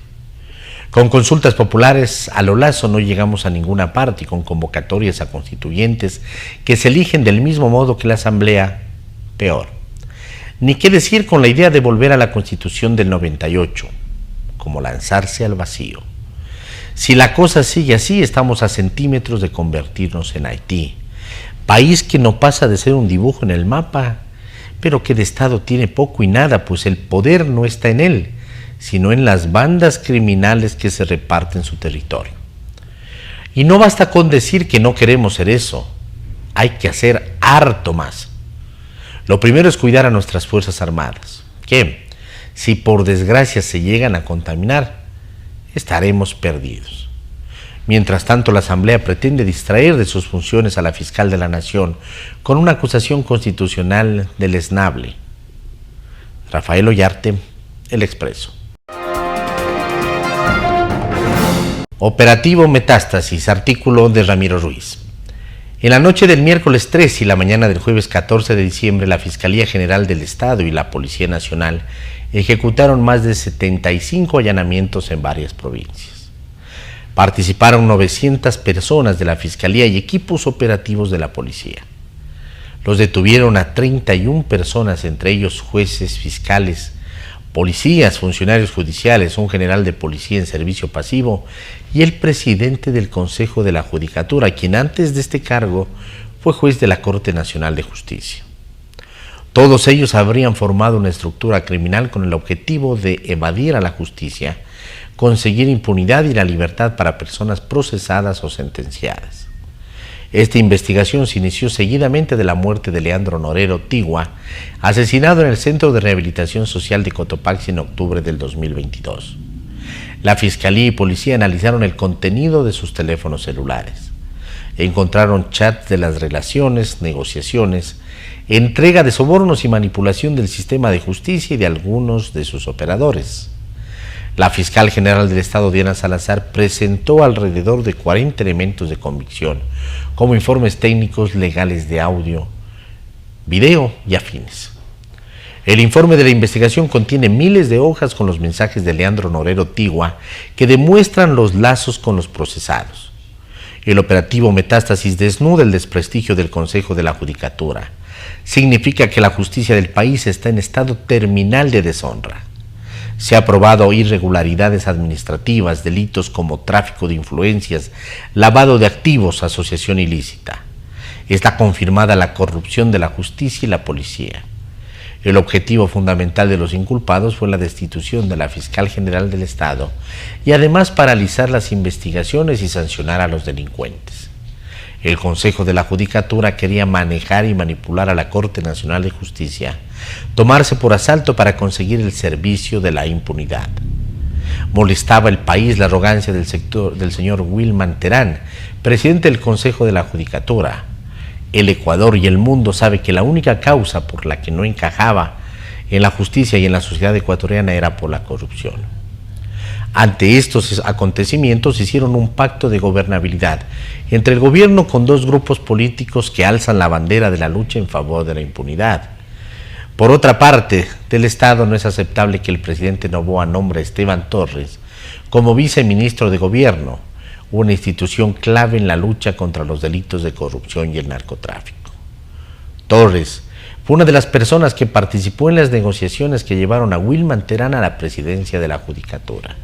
Con consultas populares a lo lazo no llegamos a ninguna parte, y con convocatorias a constituyentes que se eligen del mismo modo que la Asamblea, peor. Ni qué decir con la idea de volver a la Constitución del 98, como lanzarse al vacío. Si la cosa sigue así, estamos a centímetros de convertirnos en Haití, país que no pasa de ser un dibujo en el mapa, pero que de Estado tiene poco y nada, pues el poder no está en él, sino en las bandas criminales que se reparten su territorio. Y no basta con decir que no queremos ser eso, hay que hacer harto más. Lo primero es cuidar a nuestras Fuerzas Armadas, que, si por desgracia se llegan a contaminar, estaremos perdidos. Mientras tanto, la Asamblea pretende distraer de sus funciones a la fiscal de la Nación con una acusación constitucional deleznable. Rafael Ollarte, El Expreso. Operativo Metástasis, artículo de Ramiro Ruiz. En la noche del miércoles 3 y la mañana del jueves 14 de diciembre, la Fiscalía General del Estado y la Policía Nacional ejecutaron más de 75 allanamientos en varias provincias. Participaron 900 personas de la Fiscalía y equipos operativos de la Policía. Los detuvieron a 31 personas, entre ellos jueces, fiscales, policías, funcionarios judiciales, un general de policía en servicio pasivo y el presidente del Consejo de la Judicatura, quien antes de este cargo fue juez de la Corte Nacional de Justicia. Todos ellos habrían formado una estructura criminal con el objetivo de evadir a la justicia, conseguir impunidad y la libertad para personas procesadas o sentenciadas. Esta investigación se inició seguidamente de la muerte de Leandro Norero Tigua, asesinado en el Centro de Rehabilitación Social de Cotopaxi en octubre del 2022. La Fiscalía y Policía analizaron el contenido de sus teléfonos celulares. Encontraron chats de las relaciones, negociaciones, entrega de sobornos y manipulación del sistema de justicia y de algunos de sus operadores. La fiscal general del Estado, Diana Salazar, presentó alrededor de 40 elementos de convicción, como informes técnicos, legales de audio, video y afines. El informe de la investigación contiene miles de hojas con los mensajes de Leandro Norero Tigua que demuestran los lazos con los procesados. El operativo Metástasis desnuda el desprestigio del Consejo de la Judicatura. Significa que la justicia del país está en estado terminal de deshonra. Se ha probado irregularidades administrativas, delitos como tráfico de influencias, lavado de activos, asociación ilícita. Está confirmada la corrupción de la justicia y la policía. El objetivo fundamental de los inculpados fue la destitución de la fiscal general del Estado y además paralizar las investigaciones y sancionar a los delincuentes. El Consejo de la Judicatura quería manejar y manipular a la Corte Nacional de Justicia, tomarse por asalto para conseguir el servicio de la impunidad. Molestaba al país la arrogancia del señor Wilman Terán, presidente del Consejo de la Judicatura. El Ecuador y el mundo sabe que la única causa por la que no encajaba en la justicia y en la sociedad ecuatoriana era por la corrupción. Ante estos acontecimientos hicieron un pacto de gobernabilidad entre el gobierno con dos grupos políticos que alzan la bandera de la lucha en favor de la impunidad. Por otra parte, del Estado no es aceptable que el presidente Noboa nombre a Esteban Torres como viceministro de gobierno, una institución clave en la lucha contra los delitos de corrupción y el narcotráfico. Torres fue una de las personas que participó en las negociaciones que llevaron a Wilman Terán a la presidencia de la Judicatura.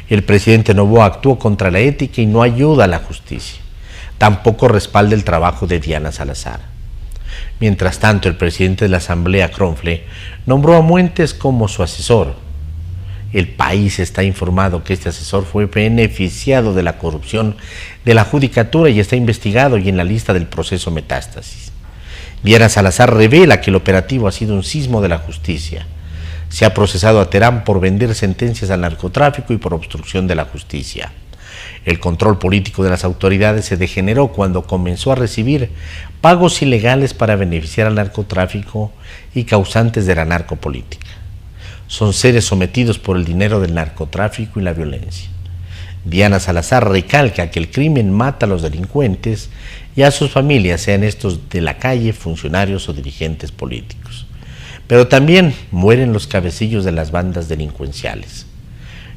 El presidente Noboa actuó contra la ética y no ayuda a la justicia. Tampoco respalda el trabajo de Diana Salazar. Mientras tanto, el presidente de la Asamblea, Kronfle, nombró a Muentes como su asesor. El país está informado que este asesor fue beneficiado de la corrupción de la Judicatura y está investigado y en la lista del proceso Metástasis. Diana Salazar revela que el operativo ha sido un sismo de la justicia. Se ha procesado a Terán por vender sentencias al narcotráfico y por obstrucción de la justicia. El control político de las autoridades se degeneró cuando comenzó a recibir pagos ilegales para beneficiar al narcotráfico y causantes de la narcopolítica. Son seres sometidos por el dinero del narcotráfico y la violencia. Diana Salazar recalca que el crimen mata a los delincuentes y a sus familias, sean estos de la calle, funcionarios o dirigentes políticos. Pero también mueren los cabecillos de las bandas delincuenciales.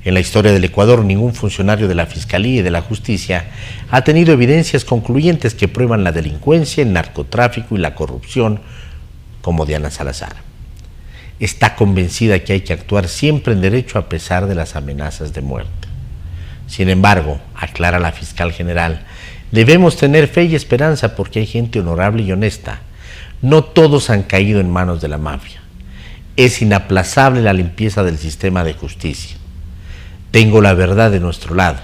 En la historia del Ecuador, ningún funcionario de la Fiscalía y de la Justicia ha tenido evidencias concluyentes que prueban la delincuencia, el narcotráfico y la corrupción como Diana Salazar. Está convencida que hay que actuar siempre en derecho a pesar de las amenazas de muerte. Sin embargo, aclara la fiscal general, debemos tener fe y esperanza porque hay gente honorable y honesta. No todos han caído en manos de la mafia. Es inaplazable la limpieza del sistema de justicia. Tengo la verdad de nuestro lado.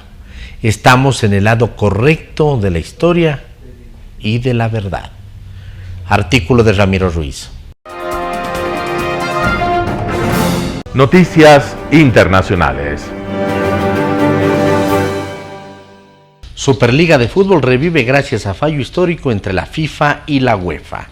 Estamos en el lado correcto de la historia y de la verdad. Artículo de Ramiro Ruiz. Noticias internacionales. Superliga de Fútbol revive gracias a fallo histórico entre la FIFA y la UEFA.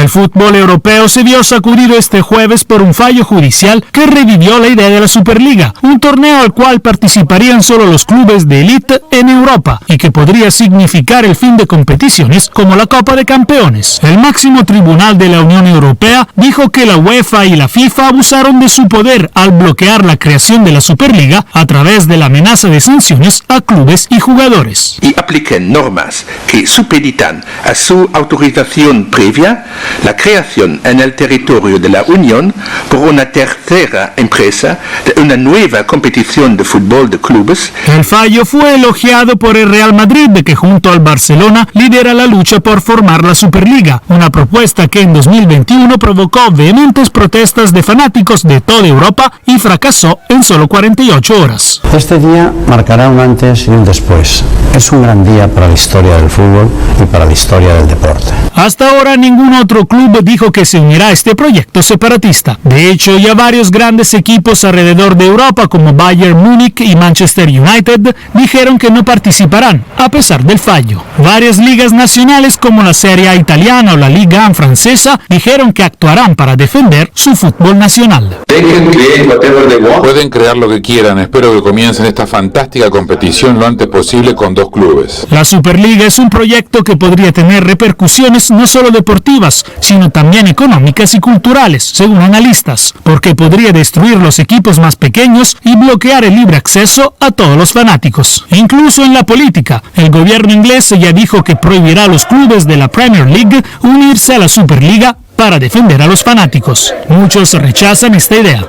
El fútbol europeo se vio sacudido este jueves por un fallo judicial que revivió la idea de la Superliga, un torneo al cual participarían solo los clubes de élite en Europa y que podría significar el fin de competiciones como la Copa de Campeones. El máximo tribunal de la Unión Europea dijo que la UEFA y la FIFA abusaron de su poder al bloquear la creación de la Superliga a través de la amenaza de sanciones a clubes y jugadores. Y apliquen normas que supeditan a su autorización previa la creación en el territorio de la Unión por una tercera empresa de una nueva competición de fútbol de clubes. El fallo fue elogiado por el Real Madrid, que junto al Barcelona lidera la lucha por formar la Superliga, una propuesta que en 2021 provocó vehementes protestas de fanáticos de toda Europa y fracasó en solo 48 horas. Este día marcará un antes y un después. Es un gran día para la historia del fútbol y para la historia del deporte. Hasta ahora ningún otro club dijo que se unirá a este proyecto separatista. De hecho, ya varios grandes equipos alrededor de Europa como Bayern Múnich y Manchester United dijeron que no participarán, a pesar del fallo. Varias ligas nacionales como la Serie A italiana o la Liga A francesa dijeron que actuarán para defender su fútbol nacional. Pueden crear lo que quieran, espero que comiencen esta fantástica competición lo antes posible con 2 clubes. La Superliga es un proyecto que podría tener repercusiones no solo deportivas, sino también económicas y culturales, según analistas, porque podría destruir los equipos más pequeños y bloquear el libre acceso a todos los fanáticos. Incluso en la política, el gobierno inglés ya dijo que prohibirá a los clubes de la Premier League unirse a la Superliga para defender a los fanáticos. Muchos rechazan esta idea.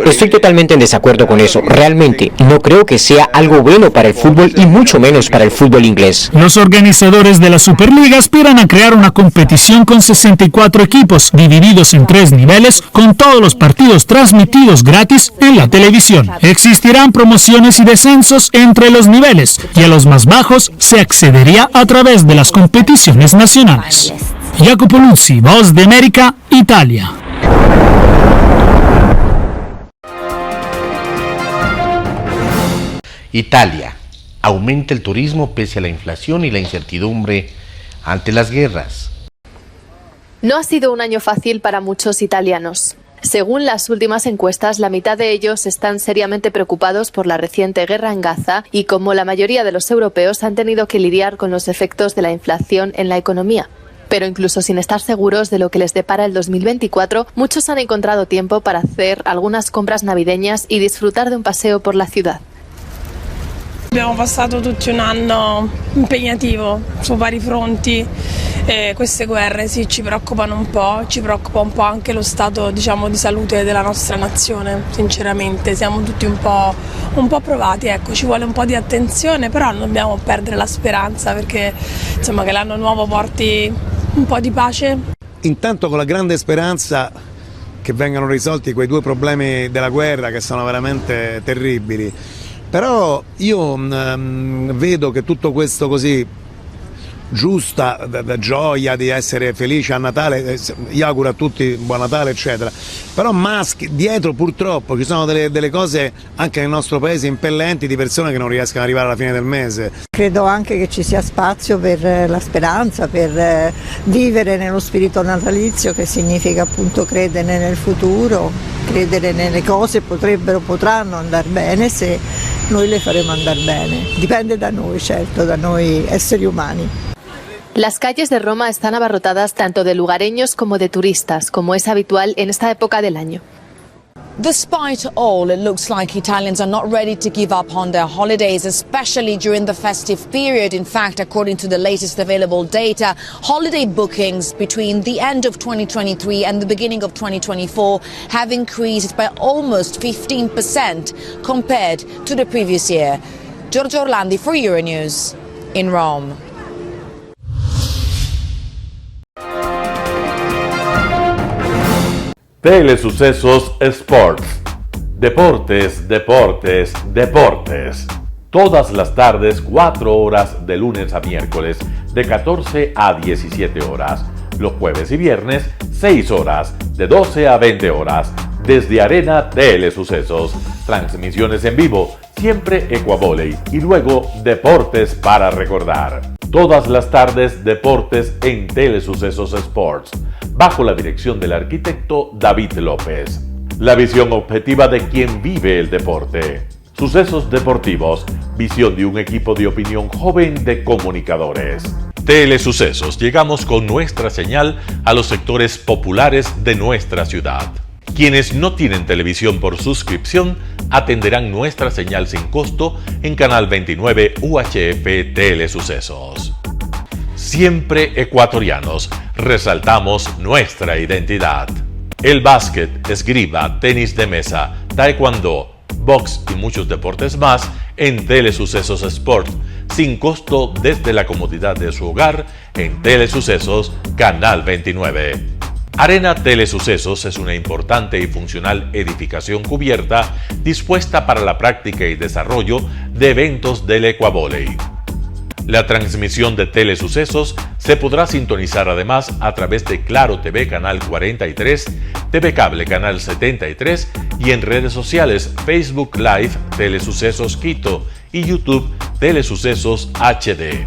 Estoy totalmente en desacuerdo con eso. Realmente no creo que sea algo bueno para el fútbol y mucho menos para el fútbol inglés. Los organizadores de la Superliga aspiran a crear una competición con 64 equipos divididos en 3 niveles, con todos los partidos transmitidos gratis en la televisión. Existirán promociones y descensos entre los niveles y a los más bajos se accedería a través de las competiciones nacionales. Jacopo Luzzi, Voz de América, Italia. Italia. Aumenta el turismo pese a la inflación y la incertidumbre ante las guerras. No ha sido un año fácil para muchos italianos. Según las últimas encuestas, la mitad de ellos están seriamente preocupados por la reciente guerra en Gaza y, como la mayoría de los europeos, han tenido que lidiar con los efectos de la inflación en la economía. Pero incluso sin estar seguros de lo que les depara el 2024, muchos han encontrado tiempo para hacer algunas compras navideñas y disfrutar de un paseo por la ciudad. Abbiamo passato tutti un anno impegnativo su vari fronti e queste guerre sì ci preoccupano un po', ci preoccupa un po' anche lo stato di salute della nostra nazione, sinceramente siamo tutti un po' provati, ecco, ci vuole un po' di attenzione, però non dobbiamo perdere la speranza perché insomma che l'anno nuovo porti un po' di pace. Intanto con la grande speranza che vengano risolti quei 2 problemi della guerra che sono veramente terribili. Però io vedo che tutto questo così giusta gioia di essere felici a Natale, io auguro a tutti buon Natale eccetera, però dietro purtroppo ci sono delle cose anche nel nostro paese impellenti di persone che non riescono ad arrivare alla fine del mese. Credo anche che ci sia spazio per la speranza, per vivere nello spirito natalizio, che significa appunto credere nel futuro, credere nelle cose potranno andare bene se noi le faremo andare bene. Dipende da noi, certo, da noi esseri umani. Las calles de Roma están abarrotadas tanto de lugareños como de turistas, como es habitual en esta época del año. Despite all, it looks like Italians are not ready to give up on their holidays, especially during the festive period. In fact, according to the latest available data, holiday bookings between the end of 2023 and the beginning of 2024 have increased by almost 15% compared to the previous year. Giorgio Orlandi for Euronews in Rome. Telesucesos Sports. Deportes, deportes, deportes. Todas las tardes, 4 horas de lunes a miércoles, de 14 a 17 horas. Los jueves y viernes, 6 horas, de 12 a 20 horas. Desde Arena Telesucesos. Transmisiones en vivo, siempre Ecuavoley. Y luego, deportes para recordar. Todas las tardes, deportes en Telesucesos Sports, bajo la dirección del arquitecto David López. La visión objetiva de quien vive el deporte. Sucesos deportivos, visión de un equipo de opinión joven de comunicadores. Telesucesos, llegamos con nuestra señal a los sectores populares de nuestra ciudad. Quienes no tienen televisión por suscripción atenderán nuestra señal sin costo en Canal 29 UHF Telesucesos. Siempre ecuatorianos, resaltamos nuestra identidad. El básquet, esgrima, tenis de mesa, taekwondo, box y muchos deportes más en Telesucesos Sport, sin costo desde la comodidad de su hogar en Telesucesos Canal 29. Arena Telesucesos es una importante y funcional edificación cubierta dispuesta para la práctica y desarrollo de eventos del Ecuavóley. La transmisión de Telesucesos se podrá sintonizar además a través de Claro TV Canal 43, TV Cable Canal 73 y en redes sociales Facebook Live Telesucesos Quito y YouTube Telesucesos HD.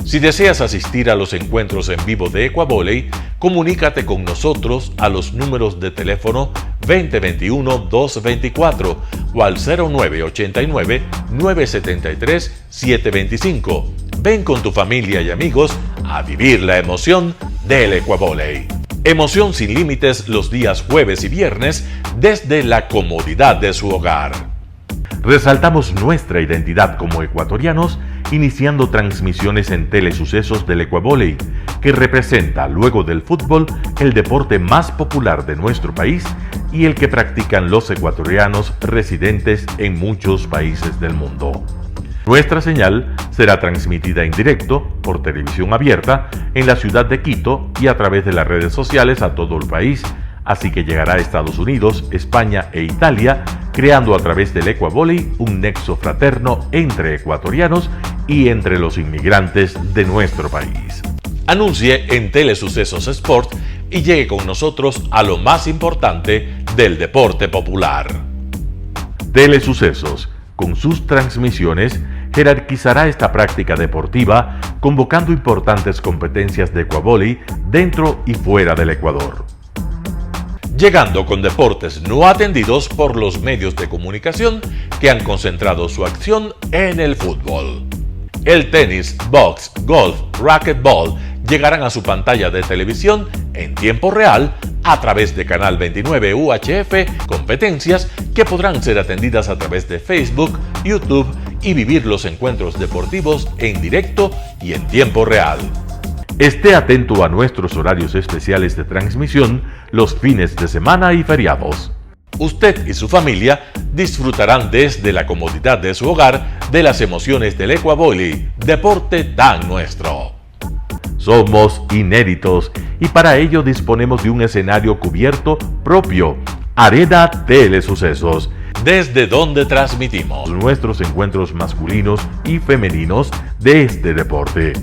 Si deseas asistir a los encuentros en vivo de Ecuavóley, comunícate con nosotros a los números de teléfono 2021-224 o al 0989-973-725. Ven con tu familia y amigos a vivir la emoción del Ecuavóley. Emoción sin límites los días jueves y viernes desde la comodidad de su hogar. Resaltamos nuestra identidad como ecuatorianos iniciando transmisiones en Telesucesos del Ecuavóley, que representa, luego del fútbol, el deporte más popular de nuestro país y el que practican los ecuatorianos residentes en muchos países del mundo. Nuestra señal será transmitida en directo por televisión abierta en la ciudad de Quito y a través de las redes sociales a todo el país, así que llegará a Estados Unidos, España e Italia, creando a través del Ecuavóley un nexo fraterno entre ecuatorianos y entre los inmigrantes de nuestro país. Anuncie en Telesucesos Sport y llegue con nosotros a lo más importante del deporte popular. Telesucesos, con sus transmisiones, jerarquizará esta práctica deportiva, convocando importantes competencias de Ecuavóley dentro y fuera del Ecuador. Llegando con deportes no atendidos por los medios de comunicación que han concentrado su acción en el fútbol. El tenis, box, golf, racquetball llegarán a su pantalla de televisión en tiempo real a través de Canal 29 UHF, competencias que podrán ser atendidas a través de Facebook, YouTube y vivir los encuentros deportivos en directo y en tiempo real. Esté atento a nuestros horarios especiales de transmisión los fines de semana y feriados. Usted y su familia disfrutarán desde la comodidad de su hogar de las emociones del Ecuavóley, deporte tan nuestro. Somos inéditos y para ello disponemos de un escenario cubierto propio, Arena Telesucesos, desde donde transmitimos nuestros encuentros masculinos y femeninos de este deporte.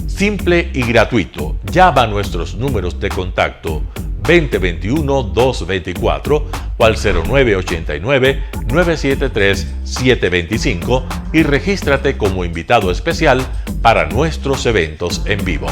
Simple y gratuito. Llama a nuestros números de contacto 2021-224 o al 0989-973-725 y regístrate como invitado especial para nuestros eventos en vivo.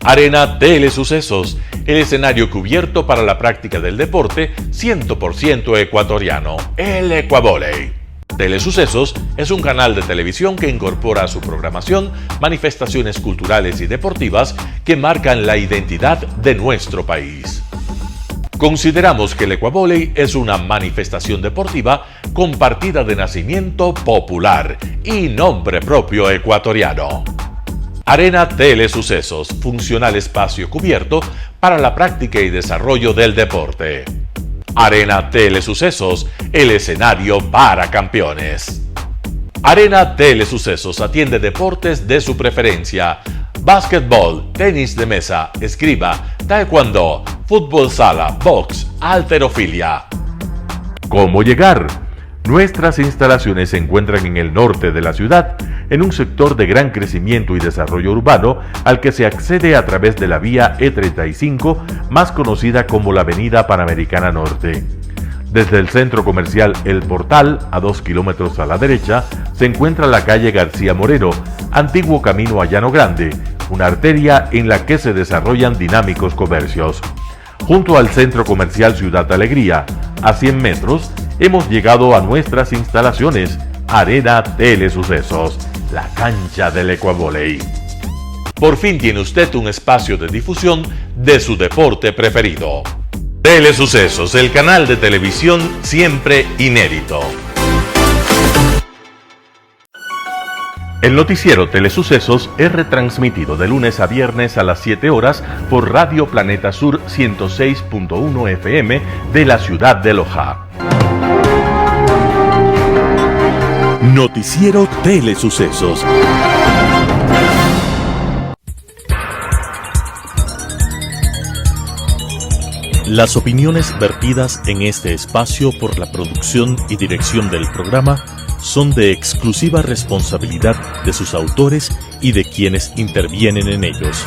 Arena Telesucesos, el escenario cubierto para la práctica del deporte 100% ecuatoriano, el Ecuavóley. Telesucesos es un canal de televisión que incorpora a su programación manifestaciones culturales y deportivas que marcan la identidad de nuestro país. Consideramos que el Ecuavóley es una manifestación deportiva con partida de nacimiento popular y nombre propio ecuatoriano. Arena Telesucesos, funcional espacio cubierto para la práctica y desarrollo del deporte. Arena Telesucesos, el escenario para campeones. Arena Telesucesos atiende deportes de su preferencia: básquetbol, tenis de mesa, esgrima, taekwondo, fútbol sala, box, halterofilia. ¿Cómo llegar? Nuestras instalaciones se encuentran en el norte de la ciudad, en un sector de gran crecimiento y desarrollo urbano al que se accede a través de la vía E35, más conocida como la Avenida Panamericana Norte. Desde el centro comercial El Portal, a 2 kilómetros a la derecha, se encuentra la calle García Moreno, antiguo camino a Llano Grande, una arteria en la que se desarrollan dinámicos comercios. Junto al centro comercial Ciudad Alegría, a 100 metros, hemos llegado a nuestras instalaciones, Arena Telesucesos, la cancha del Ecuavóley. Por fin tiene usted un espacio de difusión de su deporte preferido. Telesucesos, el canal de televisión siempre inédito. El noticiero Telesucesos es retransmitido de lunes a viernes a las 7 horas por Radio Planeta Sur 106.1 FM de la ciudad de Loja. Noticiero Telesucesos. Las opiniones vertidas en este espacio por la producción y dirección del programa son de exclusiva responsabilidad de sus autores y de quienes intervienen en ellos.